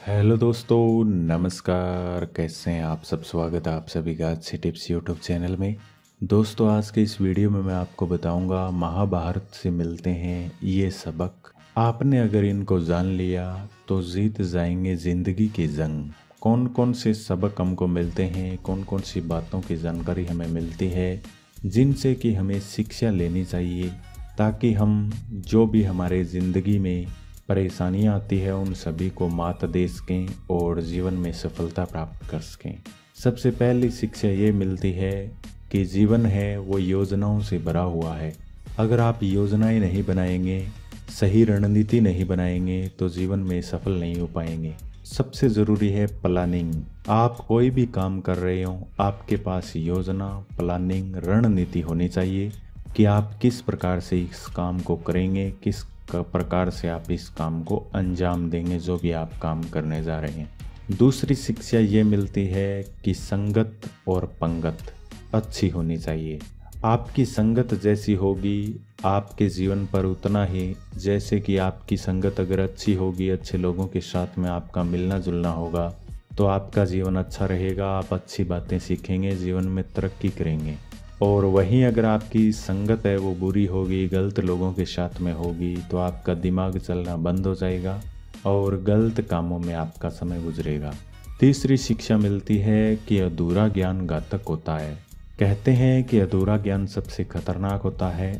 Hello दोस्तों, नमस्कार। कैसे हैं आप सब? स्वागत है आप सभी का अच्छी टिप्स यूट्यूब चैनल में। दोस्तों, आज के इस वीडियो में मैं आपको बताऊंगा महाभारत से मिलते हैं ये सबक। आपने अगर इनको जान लिया तो जीत जाएंगे ज़िंदगी की जंग। कौन कौन से सबक हमको मिलते हैं, कौन कौन सी बातों की जानकारी हमें मिलती है जिनसे कि हमें शिक्षा लेनी चाहिए, ताकि हम जो भी हमारे ज़िंदगी में परेशानियाँ आती है उन सभी को मात दे सकें और जीवन में सफलता प्राप्त कर सकें। सबसे पहली शिक्षा ये मिलती है कि जीवन है वो योजनाओं से भरा हुआ है। अगर आप योजनाएं नहीं बनाएंगे, सही रणनीति नहीं बनाएंगे तो जीवन में सफल नहीं हो पाएंगे। सबसे ज़रूरी है प्लानिंग। आप कोई भी काम कर रहे हो, आपके पास योजना, प्लानिंग, रणनीति होनी चाहिए कि आप किस प्रकार से इस काम को करेंगे, किस प्रकार से आप इस काम को अंजाम देंगे, जो भी आप काम करने जा रहे हैं। दूसरी शिक्षा ये मिलती है कि संगत और पंगत अच्छी होनी चाहिए। आपकी संगत जैसी होगी आपके जीवन पर उतना ही, जैसे कि आपकी संगत अगर अच्छी होगी, अच्छे लोगों के साथ में आपका मिलना जुलना होगा तो आपका जीवन अच्छा रहेगा, आप अच्छी बातें सीखेंगे, जीवन में तरक्की करेंगे। और वहीं अगर आपकी संगत है वो बुरी होगी, गलत लोगों के साथ में होगी, तो आपका दिमाग चलना बंद हो जाएगा और गलत कामों में आपका समय गुजरेगा। तीसरी शिक्षा मिलती है कि अधूरा ज्ञान घातक होता है। कहते हैं कि अधूरा ज्ञान सबसे खतरनाक होता है।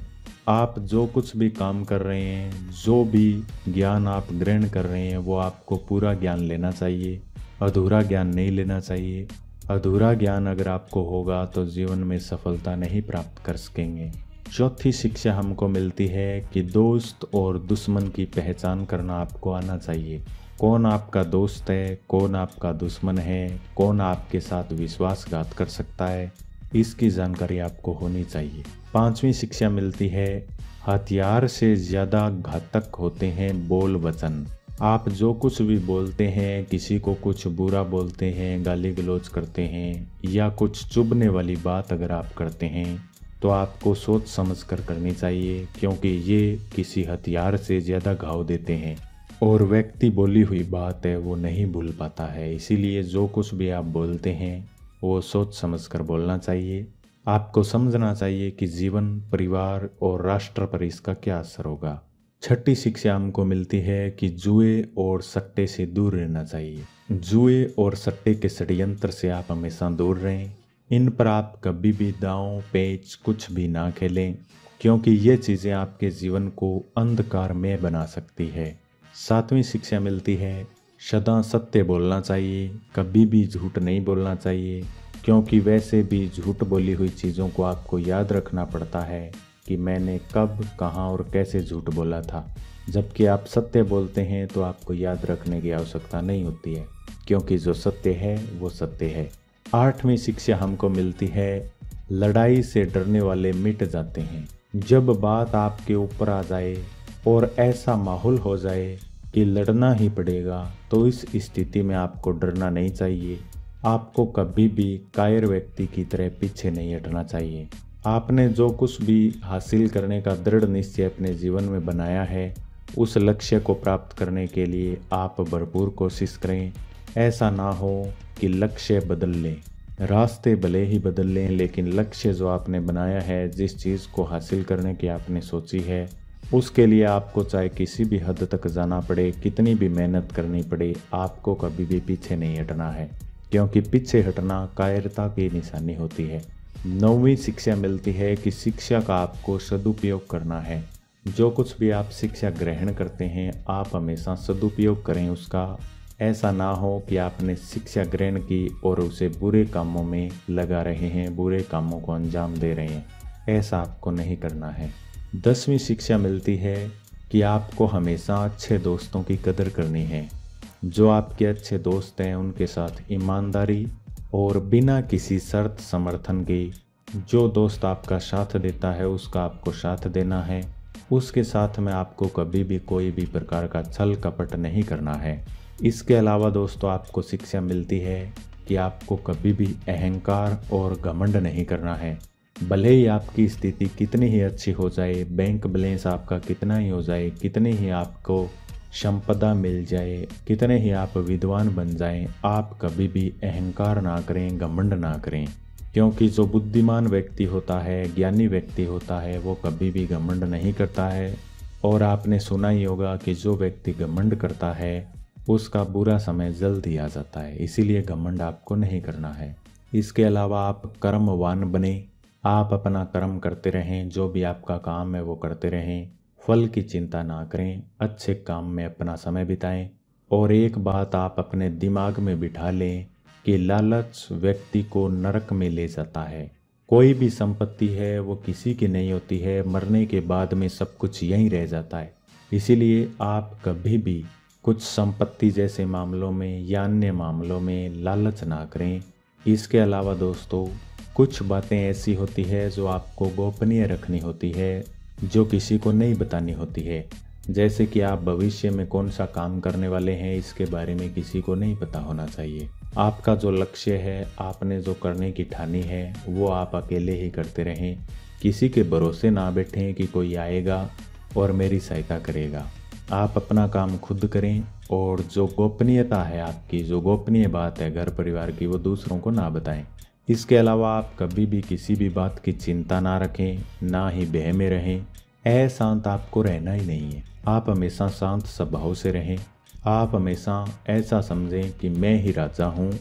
आप जो कुछ भी काम कर रहे हैं, जो भी ज्ञान आप ग्रहण कर रहे हैं, वो आपको पूरा ज्ञान लेना चाहिए, अधूरा ज्ञान नहीं लेना चाहिए। अधूरा ज्ञान अगर आपको होगा तो जीवन में सफलता नहीं प्राप्त कर सकेंगे। चौथी शिक्षा हमको मिलती है कि दोस्त और दुश्मन की पहचान करना आपको आना चाहिए। कौन आपका दोस्त है, कौन आपका दुश्मन है, कौन आपके साथ विश्वासघात कर सकता है, इसकी जानकारी आपको होनी चाहिए। पांचवी शिक्षा मिलती है हथियार से ज़्यादा घातक होते हैं बोल वचन। आप जो कुछ भी बोलते हैं, किसी को कुछ बुरा बोलते हैं, गाली गलौज करते हैं या कुछ चुभने वाली बात अगर आप करते हैं तो आपको सोच समझ कर करनी चाहिए, क्योंकि ये किसी हथियार से ज़्यादा घाव देते हैं और व्यक्ति बोली हुई बात है वो नहीं भूल पाता है। इसीलिए जो कुछ भी आप बोलते हैं वो सोच समझ कर बोलना चाहिए। आपको समझना चाहिए कि जीवन, परिवार और राष्ट्र पर इसका क्या असर होगा। छठी शिक्षा हमको मिलती है कि जुए और सट्टे से दूर रहना चाहिए। जुए और सट्टे के षड्यंत्र से आप हमेशा दूर रहें। इन पर आप कभी भी दांव पेच कुछ भी ना खेलें, क्योंकि ये चीज़ें आपके जीवन को अंधकारमय बना सकती है। सातवीं शिक्षा मिलती है सदा सत्य बोलना चाहिए, कभी भी झूठ नहीं बोलना चाहिए, क्योंकि वैसे भी झूठ बोली हुई चीज़ों को आपको याद रखना पड़ता है कि मैंने कब, कहाँ और कैसे झूठ बोला था। जबकि आप सत्य बोलते हैं तो आपको याद रखने की आवश्यकता नहीं होती है, क्योंकि जो सत्य है वो सत्य है। आठवीं शिक्षा हमको मिलती है लड़ाई से डरने वाले मिट जाते हैं। जब बात आपके ऊपर आ जाए और ऐसा माहौल हो जाए कि लड़ना ही पड़ेगा, तो इस स्थिति में आपको डरना नहीं चाहिए। आपको कभी भी कायर व्यक्ति की तरह पीछे नहीं हटना चाहिए। आपने जो कुछ भी हासिल करने का दृढ़ निश्चय अपने जीवन में बनाया है, उस लक्ष्य को प्राप्त करने के लिए आप भरपूर कोशिश करें। ऐसा ना हो कि लक्ष्य बदल लें। रास्ते भले ही बदल लें, लेकिन लक्ष्य जो आपने बनाया है, जिस चीज़ को हासिल करने की आपने सोची है, उसके लिए आपको चाहे किसी भी हद तक जाना पड़े, कितनी भी मेहनत करनी पड़े, आपको कभी भी पीछे नहीं हटना है, क्योंकि पीछे हटना कायरता की निशानी होती है। नौवीं शिक्षा मिलती है कि शिक्षा का आपको सदुपयोग करना है। जो कुछ भी आप शिक्षा ग्रहण करते हैं, आप हमेशा सदुपयोग करें उसका। ऐसा ना हो कि आपने शिक्षा ग्रहण की और उसे बुरे कामों में लगा रहे हैं, बुरे कामों को अंजाम दे रहे हैं। ऐसा आपको नहीं करना है। 10वीं शिक्षा मिलती है कि आपको हमेशा अच्छे दोस्तों की कदर करनी है। जो आपके अच्छे दोस्त हैं उनके साथ ईमानदारी और बिना किसी शर्त समर्थन के, जो दोस्त आपका साथ देता है उसका आपको साथ देना है। उसके साथ में आपको कभी भी कोई भी प्रकार का छल कपट नहीं करना है। इसके अलावा दोस्तों, आपको शिक्षा मिलती है कि आपको कभी भी अहंकार और घमंड नहीं करना है। भले ही आपकी स्थिति कितनी ही अच्छी हो जाए, बैंक बैलेंस आपका कितना ही हो जाए, कितनी ही आपको संपदा मिल जाए, कितने ही आप विद्वान बन जाएं, आप कभी भी अहंकार ना करें, घमंड ना करें। क्योंकि जो बुद्धिमान व्यक्ति होता है, ज्ञानी व्यक्ति होता है, वो कभी भी घमंड नहीं करता है। और आपने सुना ही होगा कि जो व्यक्ति घमंड करता है उसका बुरा समय जल्द ही आ जाता है, इसीलिए घमंड आपको नहीं करना है। इसके अलावा आप कर्मवान बने, आप अपना कर्म करते रहें, जो भी आपका काम है वो करते रहें, फल की चिंता ना करें, अच्छे काम में अपना समय बिताएं। और एक बात आप अपने दिमाग में बिठा लें कि लालच व्यक्ति को नरक में ले जाता है। कोई भी संपत्ति है वो किसी की नहीं होती है, मरने के बाद में सब कुछ यहीं रह जाता है। इसीलिए आप कभी भी कुछ संपत्ति जैसे मामलों में या अन्य मामलों में लालच ना करें। इसके अलावा दोस्तों, कुछ बातें ऐसी होती है जो आपको गोपनीय रखनी होती है, जो किसी को नहीं बतानी होती है। जैसे कि आप भविष्य में कौन सा काम करने वाले हैं, इसके बारे में किसी को नहीं पता होना चाहिए। आपका जो लक्ष्य है, आपने जो करने की ठानी है, वो आप अकेले ही करते रहें। किसी के भरोसे ना बैठें कि कोई आएगा और मेरी सहायता करेगा। आप अपना काम खुद करें और जो गोपनीयता है आपकी, जो गोपनीय बात है घर परिवार की, वो दूसरों को ना बताएं। इसके अलावा आप कभी भी किसी भी बात की चिंता ना रखें, ना ही भय में रहें। अशांत आपको रहना ही नहीं है। आप हमेशा शांत स्वभाव से रहें। आप हमेशा ऐसा समझें कि मैं ही राजा हूँ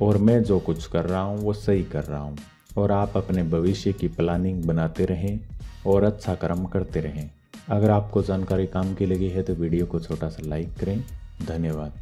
और मैं जो कुछ कर रहा हूँ वो सही कर रहा हूँ। और आप अपने भविष्य की प्लानिंग बनाते रहें और अच्छा कर्म करते रहें। अगर आपको जानकारी काम की लगी है तो वीडियो को छोटा सा लाइक करें। धन्यवाद।